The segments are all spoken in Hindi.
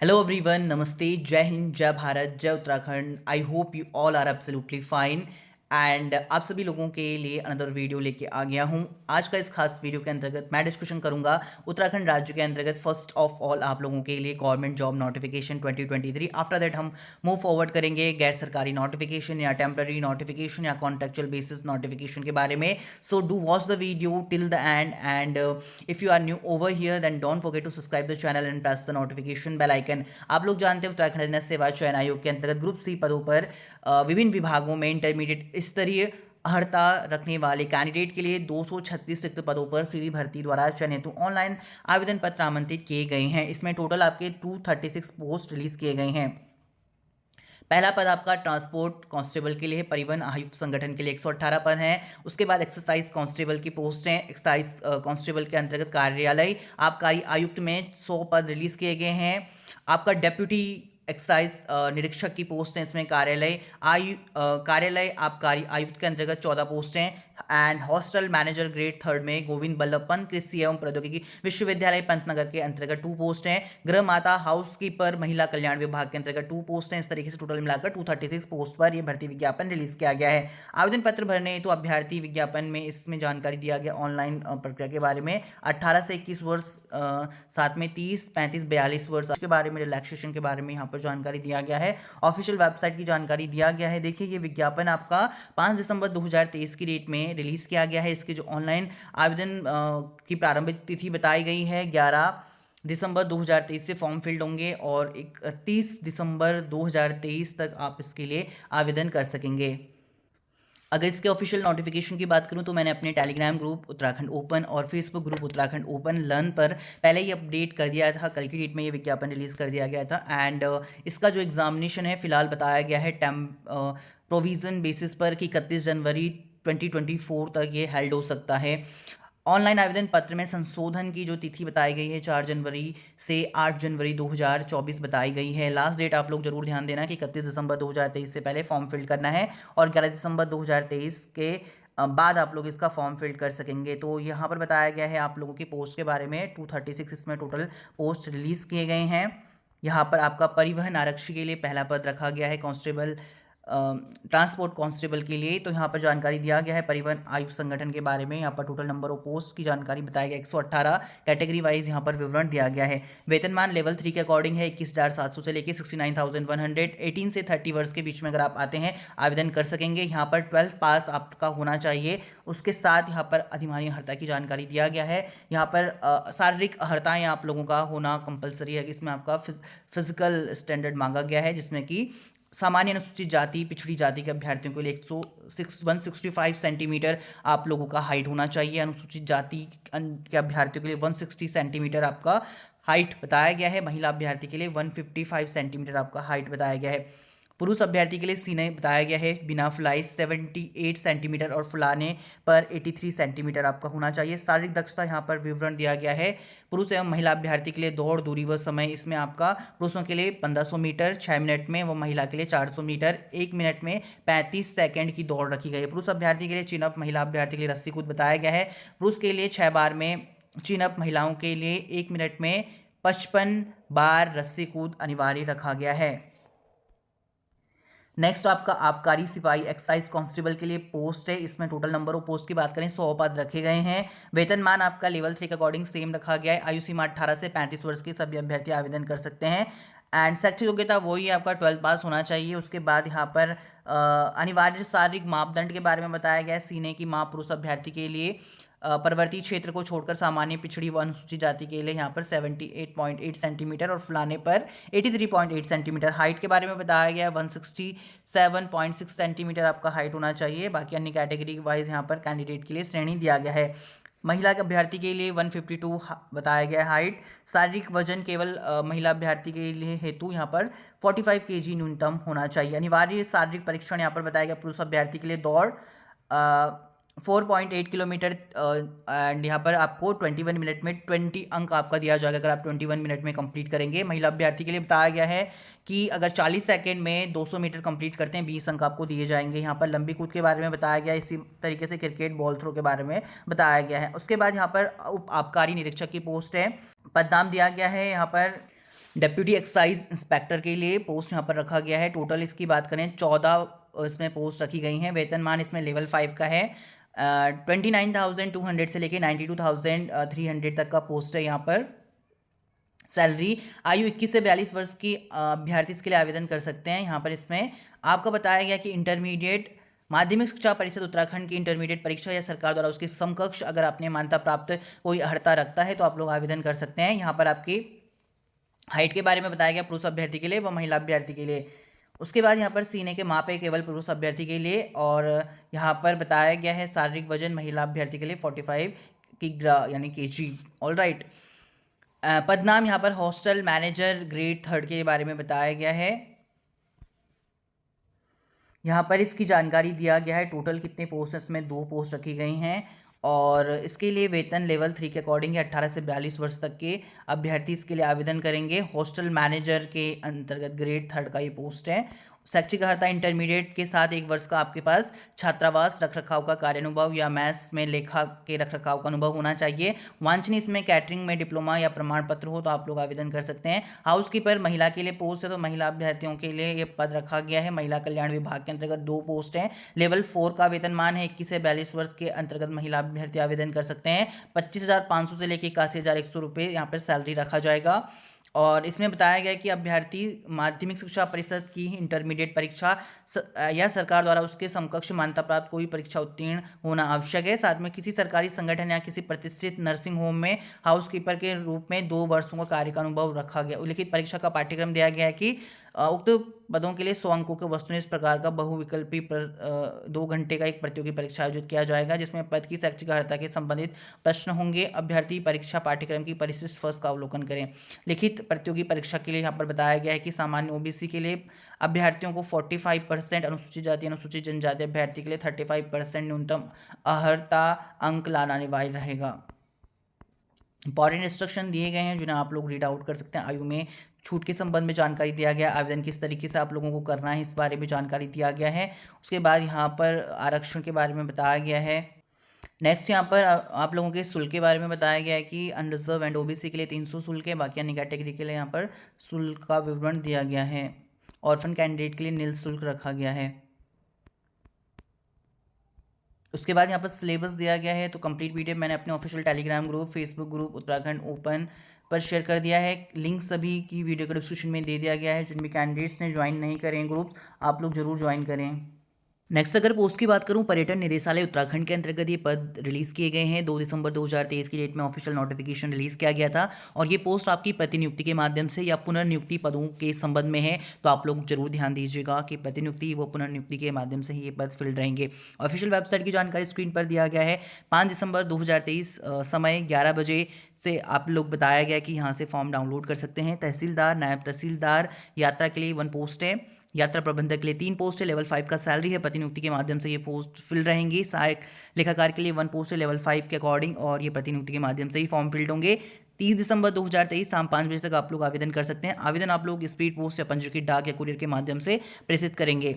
हेलो एवरीवन, नमस्ते, जय हिंद, जय भारत, जय Uttarakhand. I hope you all are absolutely fine and आप सभी लोगों के लिए अनदर वीडियो लेके आ गया हूं। आज का इस खास वीडियो के अंतर्गत मैं डिस्कशन करूंगा उत्तराखंड राज्य के अंतर्गत फर्स्ट ऑफ ऑल आप लोगों के लिए government job notification 2023। After that हम मूव फॉरवर्ड करेंगे गैर सरकारी नोटिफिकेशन या टेम्पररी नोटिफिकेशन या कॉन्ट्रेक्चुअल बेसिस नोटिफिकेशन के बारे में। So do watch the video till the end and if you are new over here then don't forget to subscribe the channel and press the notification bell icon. आप लोग जानते हैं उत्तराखंड अधीनस्थ सेवा चयन आयोग के अंतर्गत ग्रुप सी पदों पर विभिन्न विभागों में इंटरमीडिएट स्तरीय अर्हता रखने वाले कैंडिडेट के लिए 236 रिक्त पदों पर सीधी भर्ती द्वारा चयन हेतु ऑनलाइन आवेदन पत्र आमंत्रित किए गए हैं। इसमें टोटल आपके 236 पोस्ट रिलीज किए गए हैं। पहला पद आपका ट्रांसपोर्ट कांस्टेबल के लिए है, परिवहन आयुक्त संगठन के लिए 118 पद हैं। उसके बाद एक्सरसाइज कांस्टेबल की पोस्ट हैं। एक्सरसाइज कांस्टेबल के अंतर्गत कार्यालय आबकारी आयुक्त में 100 पद रिलीज किए गए हैं। आपका डेप्यूटी एक्साइज निरीक्षक की पोस्ट है, इसमें कार्यालय आबकारी आयुक्त के अंतर्गत 14 पोस्ट हैं। एंड हॉस्टल मैनेजर ग्रेड 3 में गोविंद बल्लभ पंत कृषि एवं प्रौद्योगिकी विश्वविद्यालय पंतनगर के अंतर्गत 2 पोस्ट हैं। गृह माता हाउसकीपर महिला कल्याण विभाग के अंतर्गत 2 पोस्ट हैं। इस तरीके से टोटल मिलाकर 236 पोस्ट पर यह भर्ती विज्ञापन रिलीज किया गया है। आवेदन पत्र भरने तो अभ्यर्थी विज्ञापन में इसमें जानकारी दिया गया ऑनलाइन प्रक्रिया के बारे में। 18 से 21 वर्ष, साथ में 30, 35, 42 वर्ष के बारे में, रिलैक्सेशन के बारे में यहाँ पर जानकारी दिया गया है। ऑफिशियल वेबसाइट की जानकारी दिया गया है। देखिए, ये विज्ञापन आपका 5 दिसंबर 2023 की डेट में रिलीज किया गया है। इसके जो ऑनलाइन आवेदन की प्रारंभिक तिथि बताई गई है 11 दिसंबर 2023 से फॉर्म फिल्ड होंगे और 31 दिसंबर 2023 तक आप इसके लिए आवेदन कर सकेंगे। अगर इसके ऑफिशियल नोटिफिकेशन की बात करूं तो मैंने अपने टेलीग्राम ग्रुप उत्तराखंड ओपन और Facebook group Uttarakhand open learn पर पहले ही अपडेट कर दिया था। कल की डेट में ये विज्ञापन रिलीज कर दिया गया था। एंड इसका जो एग्जामिनेशन है फिलहाल बताया गया है प्रोविजन बेसिस पर कि 31 जनवरी 2024 तक ये हेल्ड हो सकता है। ऑनलाइन आवेदन पत्र में संशोधन की जो तिथि बताई गई है 4 जनवरी से 8 जनवरी 2024 बताई गई है। लास्ट डेट आप लोग जरूर ध्यान देना कि 31 दिसंबर 2023 से पहले फॉर्म फिल करना है और 11 दिसंबर 2023 के बाद आप लोग इसका फॉर्म फिल कर सकेंगे। तो यहाँ पर बताया गया है आप लोगों की पोस्ट के बारे में। 236 इसमें टोटल पोस्ट रिलीज किए गए हैं। यहाँ पर आपका परिवहन आरक्षी के लिए पहला पद रखा गया है कांस्टेबल, ट्रांसपोर्ट कांस्टेबल के लिए। तो यहाँ पर जानकारी दिया गया है परिवहन आयुक्त संगठन के बारे में। यहाँ पर टोटल नंबर ऑफ पोस्ट की जानकारी बताया गया 118। कैटेगरी वाइज यहाँ पर विवरण दिया गया है। वेतनमान लेवल 3 के अकॉर्डिंग है 21,700 से लेकर 69,100। 18 से 30 वर्ष के बीच में अगर आप आते हैं आवेदन कर सकेंगे। यहाँ पर 12th पास आपका होना चाहिए। उसके साथ यहाँ पर अधिमानी अर्हता की जानकारी दिया गया है। यहाँ पर शारीरिक अर्हताएं आप लोगों का होना कंपलसरी है। इसमें आपका फिजिकल स्टैंडर्ड मांगा गया है, जिसमें कि सामान्य अनुसूचित जाति पिछड़ी जाति के अभ्यर्थियों के लिए 165 सेंटीमीटर आप लोगों का हाइट होना चाहिए। अनुसूचित जाति के अभ्यर्थियों के लिए 160 सेंटीमीटर आपका हाइट बताया गया है। महिला अभ्यर्थी के लिए 155 सेंटीमीटर आपका हाइट बताया गया है। पुरुष अभ्यर्थी के लिए सीने बताया गया है बिना फुलाई 78 सेंटीमीटर और फुलाने पर 83 सेंटीमीटर आपका होना चाहिए। शारीरिक दक्षता यहाँ पर विवरण दिया गया है। पुरुष एवं महिला अभ्यर्थी के लिए दौड़ दूरी व समय, इसमें आपका पुरुषों के लिए 1500 मीटर 6 मिनट में व महिला के लिए 400 मीटर 1 मिनट में 35 सेकंड की दौड़ रखी गई है। पुरुष अभ्यर्थी के लिए चिन अप, महिला अभ्यर्थी के लिए रस्सी कूद बताया गया है। पुरुष के लिए 6 बार में चिन अप, महिलाओं के लिए 1 मिनट में 55 बार रस्सी कूद अनिवार्य रखा गया है। नेक्स्ट आपका आबकारी सिपाही एक्साइज कांस्टेबल के लिए पोस्ट है। इसमें टोटल नंबर ऑफ पोस्ट की बात करें 100 पद रखे गए हैं। वेतनमान आपका लेवल 3 के अकॉर्डिंग सेम रखा गया है। आयु सीमा 18 से 35 वर्ष के सभी अभ्यर्थी आवेदन कर सकते हैं। एंड शैक्षिक योग्यता वही आपका 12th पास होना चाहिए। उसके बाद यहाँ पर अनिवार्य शारीरिक मापदंड के बारे में बताया गया है। सीने की माप पुरुष अभ्यर्थी के लिए पर्वतीय क्षेत्र को छोड़कर सामान्य पिछड़ी व अनुसूचित जाति के लिए यहाँ पर 78.8 सेंटीमीटर और फुलाने पर 83.8 सेंटीमीटर। हाइट के बारे में बताया गया 167.6 सेंटीमीटर आपका हाइट होना चाहिए। बाकी अन्य कैटेगरी वाइज यहाँ पर कैंडिडेट के लिए श्रेणी दिया गया है। महिला के अभ्यर्थी के लिए 152 बताया गया हाइट। शारीरिक वजन केवल महिला अभ्यर्थी के लिए हेतु यहाँ पर 45 केजी न्यूनतम होना चाहिए। अनिवार्य शारीरिक परीक्षण यहाँ पर बताया गया पुरुष अभ्यर्थी के लिए दौड़ 4.8 किलोमीटर एंड यहाँ पर आपको 21 मिनट में 20 अंक आपका दिया जाएगा अगर आप 21 मिनट में कंप्लीट करेंगे। महिला अभ्यर्थी के लिए बताया गया है कि अगर 40 सेकंड में 200 मीटर कंप्लीट करते हैं 20 अंक आपको दिए जाएंगे। यहाँ पर लंबी कूद के बारे में बताया गया है। इसी तरीके से क्रिकेट बॉल थ्रो के बारे में बताया गया है। उसके बाद यहाँ पर उप आबकारी निरीक्षक की पोस्ट है। पद नाम दिया गया है यहाँ पर डेप्यूटी एक्साइज इंस्पेक्टर के लिए पोस्ट यहाँ पर रखा गया है। टोटल इसकी बात करें 14 इसमें पोस्ट रखी गई हैं। वेतनमान इसमें लेवल 5 का है। 29,200 से लेके 92,300 तक का पोस्ट है यहाँ पर। सैलरी आयु 21 से 42 वर्ष की अभ्यर्थी इसके लिए आवेदन कर सकते हैं। यहाँ पर इसमें आपको बताया गया कि इंटरमीडिएट माध्यमिक शिक्षा परिषद उत्तराखंड की इंटरमीडिएट परीक्षा या सरकार द्वारा उसके समकक्ष अगर आपने मान्यता प्राप्त कोई अर्हता रखता है तो आप लोग आवेदन कर सकते हैं। यहाँ पर आपकी हाइट के बारे में बताया गया पुरुष अभ्यर्थी के लिए व महिला अभ्यर्थी के लिए। उसके बाद यहाँ पर सीने के माप है केवल पुरुष अभ्यर्थी के लिए, और यहाँ पर बताया गया है शारीरिक वजन महिला अभ्यर्थी के लिए 45 किग्रा यानी केजी। All right. पदनाम यहाँ पर हॉस्टल मैनेजर ग्रेड 3 के बारे में बताया गया है। यहाँ पर इसकी जानकारी दिया गया है। टोटल कितने पोस्ट हैं, इसमें 2 पोस्ट रखी गई हैं, और इसके लिए वेतन लेवल 3 के अकॉर्डिंग 18 से 42 वर्ष तक के अभ्यर्थी इसके लिए आवेदन करेंगे। हॉस्टल मैनेजर के अंतर्गत ग्रेड 3 का ये पोस्ट है। शैक्षिक अर्हता इंटरमीडिएट के साथ 1 वर्ष का आपके पास छात्रावास रखरखाव का कार्य अनुभव या मैस में लेखा के रखरखाव का अनुभव होना चाहिए। वांछनीय इसमें कैटरिंग में डिप्लोमा या प्रमाण पत्र हो तो आप लोग आवेदन कर सकते हैं। हाउसकीपर महिला के लिए पोस्ट है, तो महिला अभ्यर्थियों के लिए ये पद रखा गया है। महिला कल्याण विभाग के अंतर्गत 2 पोस्ट हैं। लेवल 4 का वेतनमान है। 21 से 42 वर्ष के अंतर्गत महिला अभ्यर्थी आवेदन कर सकते हैं। 25,500 से लेकर 81,100 रुपये यहाँ पर सैलरी रखा जाएगा। और इसमें बताया गया कि अभ्यर्थी माध्यमिक शिक्षा परिषद की इंटरमीडिएट परीक्षा या सरकार द्वारा उसके समकक्ष मान्यता प्राप्त कोई परीक्षा उत्तीर्ण होना आवश्यक है। साथ में किसी सरकारी संगठन या किसी प्रतिष्ठित नर्सिंग होम में हाउसकीपर के रूप में 2 वर्षों का कार्य का अनुभव रखा गया। उल्लिखित परीक्षा का पाठ्यक्रम दिया गया है कि उक्त पदों के लिए 100 अंकों के वस्तुनिष्ठ इस प्रकार का बहुविकल्पी 2 घंटे का एक प्रतियोगी परीक्षा आयोजित किया जाएगा, जिसमें पद की शैक्षिक अर्हता के संबंधित प्रश्न होंगे। अभ्यर्थी परीक्षा पाठ्यक्रम की परिशिष्ट फर्श का अवलोकन करें। लिखित प्रतियोगी परीक्षा के लिए यहाँ पर बताया गया है कि सामान्य ओबीसी के लिए अभ्यर्थियों को 45%, अनुसूचित जाति अनुसूचित जनजाति अभ्यर्थी के लिए 35% न्यूनतम अर्हता अंक लाना अनिवार्य रहेगा। इंपॉर्टेंट इंस्ट्रक्शन दिए गए हैं जिन्हें आप लोग रीड आउट कर सकते हैं। आयु में छूट के संबंध में जानकारी दिया गया, आवेदन किस तरीके से आप लोगों को करना है इस बारे में जानकारी दिया गया है। उसके बाद यहाँ पर आरक्षण के बारे में बताया गया है। नेक्स्ट यहाँ पर आप लोगों के शुल्क के बारे में बताया गया है कि अनरिजर्व एंड ओबीसी के लिए 300 शुल्क है, बाकी अन्य कैटेगरी के लिए यहाँ पर शुल्क का विवरण दिया गया है। ऑर्फन कैंडिडेट के लिए निल शुल्क रखा गया है। उसके बाद यहाँ पर सिलेबस दिया गया है। तो कंप्लीट पीडीएफ मैंने अपने official Telegram group, Facebook group Uttarakhand open पर शेयर कर दिया है। लिंक सभी की वीडियो के डिस्क्रिप्शन में दे दिया गया है। जिन भी कैंडिडेट्स ने ज्वाइन नहीं करें ग्रुप्स, आप लोग जरूर ज्वाइन करें। नेक्स्ट अगर पोस्ट की बात करूं, पर्यटन निदेशालय उत्तराखंड के अंतर्गत ये पद रिलीज़ किए गए हैं। 2 दिसंबर 2023 की डेट में ऑफिशियल नोटिफिकेशन रिलीज़ किया गया था, और ये पोस्ट आपकी प्रतिनियुक्ति के माध्यम से या पुनर्नियुक्ति पदों के संबंध में है। तो आप लोग जरूर ध्यान दीजिएगा कि प्रतिनियुक्ति व पुनर्नियुक्ति के माध्यम से ही ये पद फिल रहेंगे। ऑफिशियल वेबसाइट की जानकारी स्क्रीन पर दिया गया है। 5 दिसंबर 2023 समय 11 बजे से आप लोग बताया गया कि यहाँ से फॉर्म डाउनलोड कर सकते हैं। तहसीलदार, नायब तहसीलदार यात्रा के लिए 1 पोस्ट है। यात्रा प्रबंधक के लिए 3 पोस्ट है। लेवल 5 का सैलरी है। प्रतिनियुक्ति के माध्यम से ये पोस्ट फिल रहेंगी। सहायक लेखाकार के लिए 1 पोस्ट है लेवल 5 के अकॉर्डिंग, और ये प्रतिनियुक्ति के माध्यम से ही फॉर्म फिल्ड होंगे। 30 दिसंबर 2023 शाम 5 बजे तक आप लोग आवेदन कर सकते हैं। आवेदन आप लोग स्पीड पोस्ट या पंजीकृत डाक या कुरियर के माध्यम से प्रेषित करेंगे।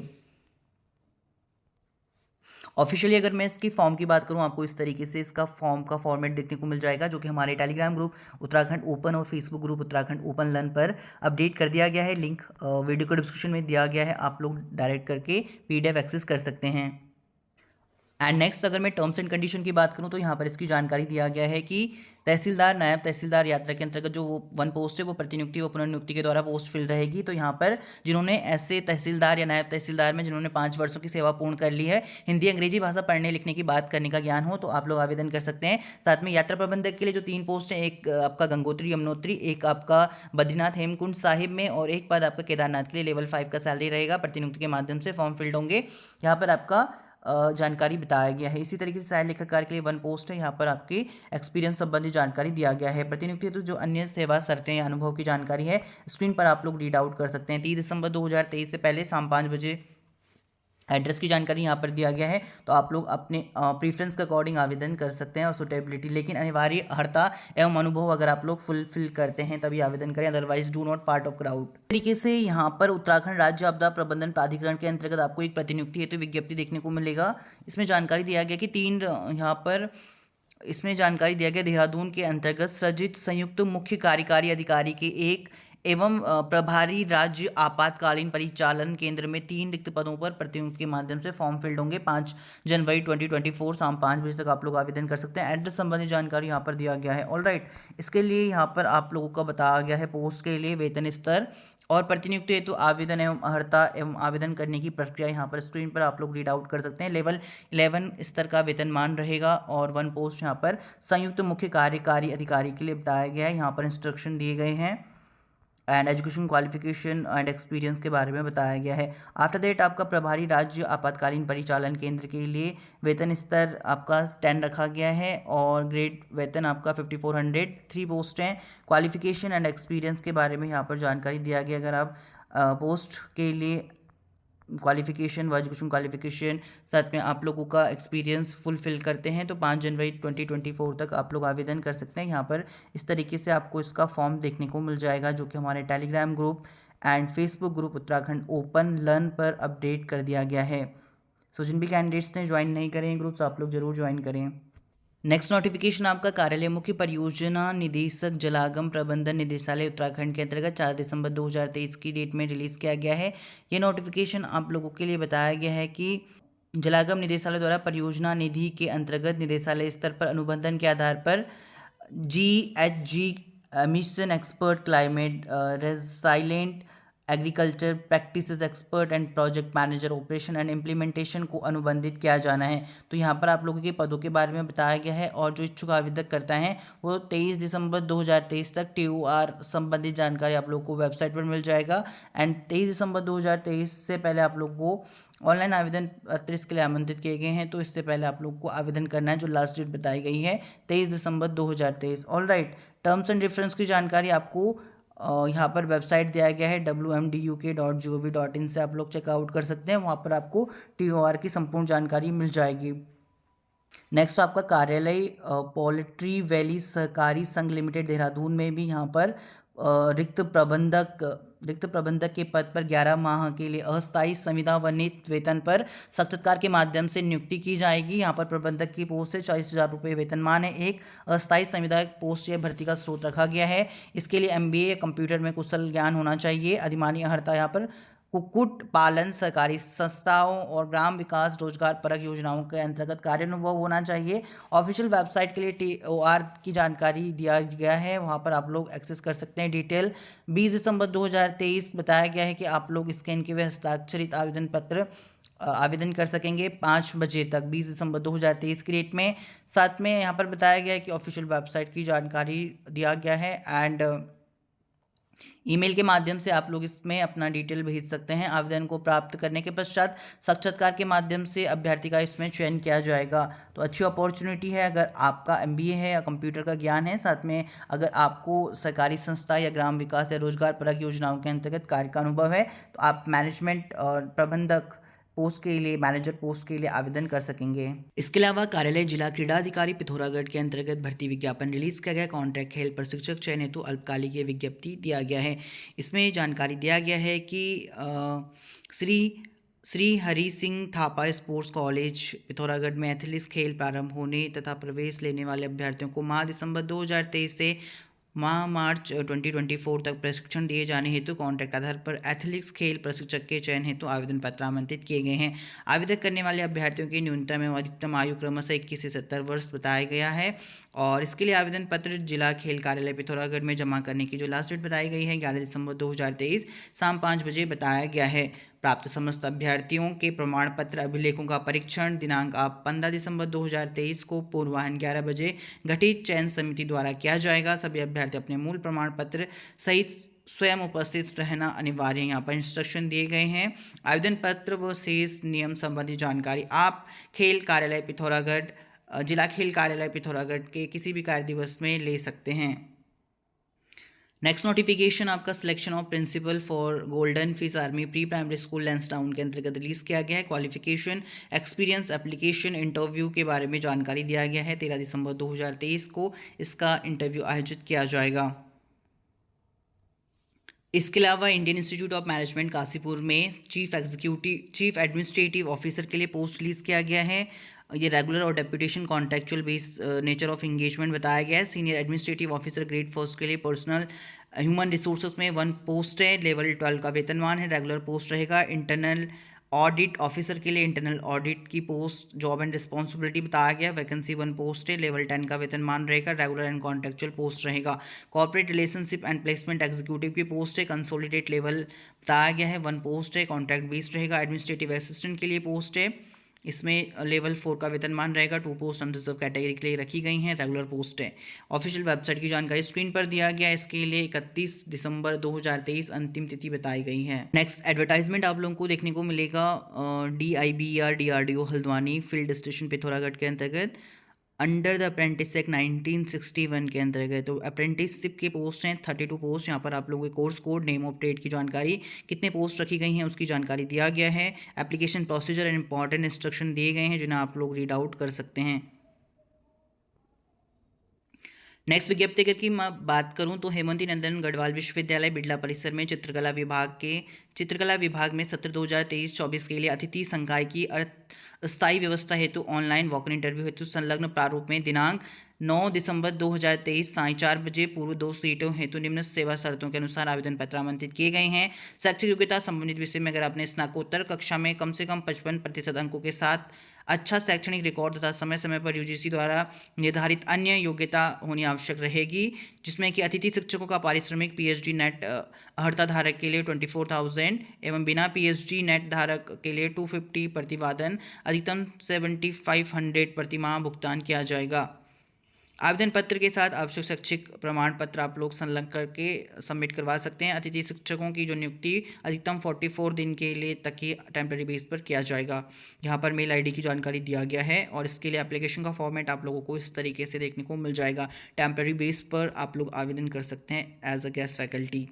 ऑफिशियली अगर मैं इसकी फॉर्म की बात करूं, आपको इस तरीके से इसका फॉर्म का फॉर्मेट देखने को मिल जाएगा, जो कि हमारे टेलीग्राम ग्रुप उत्तराखंड ओपन और Facebook group Uttarakhand open learn पर अपडेट कर दिया गया है। लिंक वीडियो को डिस्क्रिप्शन में दिया गया है, आप लोग डायरेक्ट करके पीडीएफ एक्सेस कर सकते हैं। एंड नेक्स्ट अगर मैं टर्म्स एंड कंडीशन की बात करूं, तो यहाँ पर इसकी जानकारी दिया गया है कि तहसीलदार, नायब तहसीलदार यात्रा के अंतर्गत जो 1 पोस्ट है वो प्रतिनियुक्ति व पुनर्नियुक्ति के द्वारा पोस्ट फिल रहेगी। तो यहाँ पर जिन्होंने ऐसे तहसीलदार या नायब तहसीलदार में जिन्होंने 5 वर्षों की सेवा पूर्ण कर ली है, हिंदी अंग्रेजी भाषा पढ़ने लिखने की बात करने का ज्ञान हो, तो आप लोग आवेदन कर सकते हैं। साथ में यात्रा प्रबंधक के लिए जो 3 पोस्ट हैं, एक आपका गंगोत्री यमुनोत्री, एक आपका बद्रीनाथ हेमकुंड साहिब में, और एक पद आपका केदारनाथ के लिए लेवल 5 का सैलरी रहेगा। प्रतिनियुक्ति के माध्यम से फॉर्म फिल्ड होंगे। यहाँ पर आपका जानकारी बताया गया है। इसी तरीके से सहायक लेखाकार के लिए 1 पोस्ट है। यहाँ पर आपकी एक्सपीरियंस संबंधी जानकारी दिया गया है। प्रतिनियुक्ति हेतु जो अन्य सेवा शर्तें या अनुभव की जानकारी है, स्क्रीन पर आप लोग रीड आउट कर सकते हैं। 30 दिसंबर 2023 से पहले शाम 5 बजे एड्रेस की जानकारी यहाँ पर दिया गया है। तो आप लोग अपने प्रीफरेंस के अकॉर्डिंग आवेदन कर सकते हैं, और सुटेबिलिटी लेकिन अनिवार्य अर्हता एवं अनुभव अगर आप लोग फुलफिल करते हैं तभी आवेदन करें, otherwise do not part of crowd. तरीके से यहाँ पर उत्तराखंड राज्य आपदा प्रबंधन प्राधिकरण के अंतर्गत आपको एक प्रतिनियुक्ति हेतु विज्ञप्ति देखने को मिलेगा। इसमें जानकारी दिया गया कि 3 यहाँ पर इसमें जानकारी दिया गया देहरादून के अंतर्गत सृजित संयुक्त मुख्य कार्यकारी अधिकारी के एक एवं प्रभारी राज्य आपातकालीन परिचालन केंद्र में 3 रिक्त पदों पर प्रतिनियुक्ति के माध्यम से फॉर्म फिल्ड होंगे। 5 जनवरी 2024 शाम 5 बजे तक आप लोग आवेदन कर सकते हैं। एड्रेस संबंधी जानकारी यहाँ पर दिया गया है। ऑलराइट, इसके लिए यहाँ पर आप लोगों का बताया गया है पोस्ट के लिए वेतन स्तर और प्रतिनियुक्ति हेतु आवेदन एवं अर्हता एवं आवेदन करने की प्रक्रिया यहाँ पर स्क्रीन पर आप लोग रीड आउट कर सकते हैं। लेवल 11 स्तर का वेतनमान रहेगा और 1 पोस्ट यहाँ पर संयुक्त मुख्य कार्यकारी अधिकारी के लिए बताया गया है। यहाँ पर इंस्ट्रक्शन दिए गए हैं and education qualification and experience के बारे में बताया गया है। आफ्टर दैट आपका प्रभारी राज्य आपातकालीन परिचालन केंद्र के लिए वेतन स्तर आपका 10 रखा गया है और ग्रेड वेतन आपका 5400। 3 पोस्ट हैं। क्वालिफिकेशन एंड एक्सपीरियंस के बारे में यहाँ पर जानकारी दिया गया। अगर आप पोस्ट के लिए क्वालिफिकेशन व एजुकेशन क्वालिफिकेशन साथ में आप लोगों का एक्सपीरियंस फुलफिल करते हैं तो 5 जनवरी 2024 तक आप लोग आवेदन कर सकते हैं। यहाँ पर इस तरीके से आपको इसका फॉर्म देखने को मिल जाएगा जो कि हमारे Telegram group and Facebook group Uttarakhand open learn पर अपडेट कर दिया गया है। सो जिन भी कैंडिडेट्स ने ज्वाइन नहीं करें ग्रुप्स आप लोग ज़रूर ज्वाइन करें। नेक्स्ट नोटिफिकेशन आपका कार्यालय मुख्य परियोजना निदेशक जलागम प्रबंधन निदेशालय उत्तराखंड के अंतर्गत 4 दिसंबर 2023 की डेट में रिलीज़ किया गया है। ये नोटिफिकेशन आप लोगों के लिए बताया गया है कि जलागम निदेशालय द्वारा परियोजना निधि के अंतर्गत निदेशालय स्तर पर अनुबंधन के आधार पर GHG mission expert climate resilient agriculture practices expert and project manager operation and implementation को अनुबंधित किया जाना है। तो यहाँ पर आप लोगों के पदों के बारे में बताया गया है और जो इच्छुक आवेदक करता है वो 23 दिसंबर 2023 तक TOR संबंधित जानकारी आप लोगों को वेबसाइट पर मिल जाएगा एंड 23 दिसंबर 2023 से पहले आप लोग को ऑनलाइन आवेदन पत्र इसके लिए आमंत्रित किए गए हैं। तो इससे पहले आप लोग को आवेदन करना है। जो लास्ट डेट बताई गई है 23 दिसंबर 2023। ऑलराइट, टर्म्स एंड रेफरेंस की जानकारी आपको यहाँ पर वेबसाइट दिया गया है wmduk.gov.in से आप लोग चेकआउट कर सकते हैं। वहाँ पर आपको TOR की संपूर्ण जानकारी मिल जाएगी। नेक्स्ट आपका कार्यालय पोल्ट्री वैली सहकारी संघ लिमिटेड देहरादून में भी यहाँ पर रिक्त प्रबंधक के पद पर 11 माह के लिए अस्थायी संविदा वर्णित वेतन पर साक्षात्कार के माध्यम से नियुक्ति की जाएगी। यहाँ पर प्रबंधक की पोस्ट से 40,000 रुपये वेतनमान है। एक अस्थायी संविदा पोस्ट या भर्ती का स्रोत रखा गया है। इसके लिए MBA या कंप्यूटर में कुशल ज्ञान होना चाहिए। अधिमानी अर्हता यहाँ पर कुक्कुट पालन सहकारी संस्थाओं और ग्राम विकास रोजगार परक योजनाओं के अंतर्गत कार्यानुभव होना चाहिए। ऑफिशियल वेबसाइट के लिए TOR की जानकारी दिया गया है, वहां पर आप लोग एक्सेस कर सकते हैं। डिटेल 20 दिसंबर 2023 बताया गया है कि आप लोग स्कैन किए हुए हस्ताक्षरित आवेदन पत्र आवेदन कर सकेंगे 5 बजे तक 20 दिसंबर 2023 की डेट में। साथ में यहाँ पर बताया गया है कि ऑफिशियल वेबसाइट की जानकारी दिया गया है एंड ईमेल के माध्यम से आप लोग इसमें अपना डिटेल भेज सकते हैं। आवेदन को प्राप्त करने के पश्चात साक्षात्कार के माध्यम से अभ्यर्थी का इसमें चयन किया जाएगा। तो अच्छी अपॉर्चुनिटी है अगर आपका MBA है या कंप्यूटर का ज्ञान है, साथ में अगर आपको सरकारी संस्था या ग्राम विकास या रोजगार परक योजनाओं के अंतर्गत कार्य का अनुभव है तो आप मैनेजमेंट और प्रबंधक पोस्ट के लिए मैनेजर पोस्ट के लिए आवेदन कर सकेंगे। इसके अलावा कार्यालय जिला क्रीड़ा अधिकारी पिथौरागढ़ के अंतर्गत भर्ती विज्ञापन रिलीज किया गया। कॉन्ट्रैक्ट खेल प्रशिक्षक चयन हेतु अल्पकालिक विज्ञप्ति दिया गया है। इसमें जानकारी दिया गया है कि श्री हरि सिंह थापा स्पोर्ट्स कॉलेज पिथौरागढ़ में एथलेटिक्स खेल प्रारंभ होने तथा प्रवेश लेने वाले अभ्यर्थियों को माह दिसंबर 2023 से माह मार्च 2024 तक प्रशिक्षण दिए जाने हेतु कॉन्ट्रैक्ट आधार पर एथलेटिक्स खेल प्रशिक्षक के चयन हेतु आवेदन पत्र आमंत्रित किए गए हैं। आवेदन करने वाले अभ्यर्थियों की न्यूनतम एवं अधिकतम आयु क्रमशः 21 से 70 वर्ष बताया गया है और इसके लिए आवेदन पत्र जिला खेल कार्यालय पिथौरागढ़ में जमा करने की जो लास्ट डेट बताई गई है 11 दिसंबर 2023 शाम 5 बजे बताया गया है। प्राप्त समस्त अभ्यर्थियों के प्रमाण पत्र अभिलेखों का परीक्षण दिनांक 15 दिसंबर 2023 को पूर्वाह्न 11 बजे गठित चयन समिति द्वारा किया जाएगा। सभी अभ्यर्थी अपने मूल प्रमाण पत्र सहित स्वयं उपस्थित रहना अनिवार्य है। यहाँ पर इंस्ट्रक्शन दिए गए हैं। आवेदन पत्र व शेष नियम संबंधी जानकारी आप खेल कार्यालय पिथौरागढ़ जिला खेल कार्यालय पिथौरागढ़ के किसी भी कार्य दिवस में ले सकते हैं। नेक्स्ट नोटिफिकेशन आपका selection of principal for Golden Fish Army pre primary school Lansdowne के अंतर्गत रिलीज किया गया है। क्वालिफिकेशन एक्सपीरियंस एप्लीकेशन इंटरव्यू के बारे में जानकारी दिया गया है। 13 दिसंबर 2023 को इसका इंटरव्यू आयोजित किया जाएगा। इसके अलावा Indian institute of management Kashipur में चीफ एडमिनिस्ट्रेटिव ऑफिसर के लिए पोस्ट रिलीज किया गया है। ये रेगुलर और deputation contractual base nature of engagement बताया गया है। Senior administrative officer grade first के लिए पर्सनल ह्यूमन रिसोर्सेज में 1 पोस्ट है, लेवल 12 का वेतनमान है, रेगुलर पोस्ट रहेगा। इंटरनल ऑडिट ऑफिसर के लिए इंटरनल ऑडिट की पोस्ट, जॉब एंड रिस्पॉन्सिबिलिटी बताया गया, वैकेंसी 1 पोस्ट है, लेवल 10 का वेतनमान रहेगा, रेगुलर एंड कॉन्ट्रेक्चुअल पोस्ट रहेगा। Corporate relationship and placement executive की पोस्ट है, कंसोलिडेट लेवल बताया गया है, 1 पोस्ट है, कॉन्ट्रैक्ट बेस्ड रहेगा। एडमिनिस्ट्रेटिव असिस्टेंट के लिए पोस्ट है, इसमें लेवल 4 का वेतनमान रहेगा, 2 पोस्ट अनरिजर्व कैटेगरी के लिए रखी गई हैं, रेगुलर पोस्ट है। ऑफिशियल वेबसाइट की जानकारी स्क्रीन पर दिया गया है, इसके लिए 31 दिसंबर 2023 अंतिम तिथि बताई गई है। नेक्स्ट एडवर्टाइजमेंट आप लोगों को देखने को मिलेगा DIBR DRDO Haldwani field station Pithoragarh के अंतर्गत अंडर द अप्रेंटिस एक्ट 1961 के अंतर्गत। तो अप्रेंटिसशिप के पोस्ट हैं 32 पोस्ट। यहाँ पर आप लोगों के course code, name of trade की जानकारी, कितने पोस्ट रखी गई हैं उसकी जानकारी दिया गया है। Application procedure and important instruction दिए गए हैं जिन्हें आप लोग रीड आउट कर सकते हैं। नेक्स्ट विज्ञप्ति की मैं बात करूं तो हेमंती नंदन गढ़वाल विश्वविद्यालय बिड़ला परिसर में चित्रकला विभाग में सत्र 2023-24 के लिए अतिथि संकाय की अस्थायी व्यवस्था हेतु ऑनलाइन वॉक इन इंटरव्यू हेतु संलग्न प्रारूप में दिनांक 9 दिसंबर 2023 4:30 बजे पूर्व 2 सीटों हेतु निम्न सेवा शर्तों के अनुसार आवेदन पत्र आमंत्रित किए गए हैं। शैक्षिक योग्यता संबंधित विषय में अगर आपने स्नातकोत्तर कक्षा में कम से कम 55% अंकों के साथ अच्छा शैक्षणिक रिकॉर्ड तथा समय समय पर UGC द्वारा निर्धारित अन्य योग्यता होनी आवश्यक रहेगी, जिसमें कि अतिथि शिक्षकों का पारिश्रमिक PhD नेट अर्हता धारक के लिए 24,000 एवं बिना PhD नेट धारक के लिए 250 प्रतिवादन अधिकतम 7,500 प्रतिमाह भुगतान किया जाएगा। आवेदन पत्र के साथ आवश्यक शैक्षिक प्रमाण पत्र आप लोग संलग्न करके सबमिट करवा सकते हैं। अतिथि शिक्षकों की जो नियुक्ति अधिकतम 44 दिन के लिए तक ही टेम्प्रेरी बेस पर किया जाएगा। यहाँ पर मेल ID की जानकारी दिया गया है और इसके लिए एप्लीकेशन का फॉर्मेट आप लोगों को इस तरीके से देखने को मिल जाएगा। टेम्प्रेरी बेस पर आप लोग आवेदन कर सकते हैं एज अ गेस्ट फैकल्टी।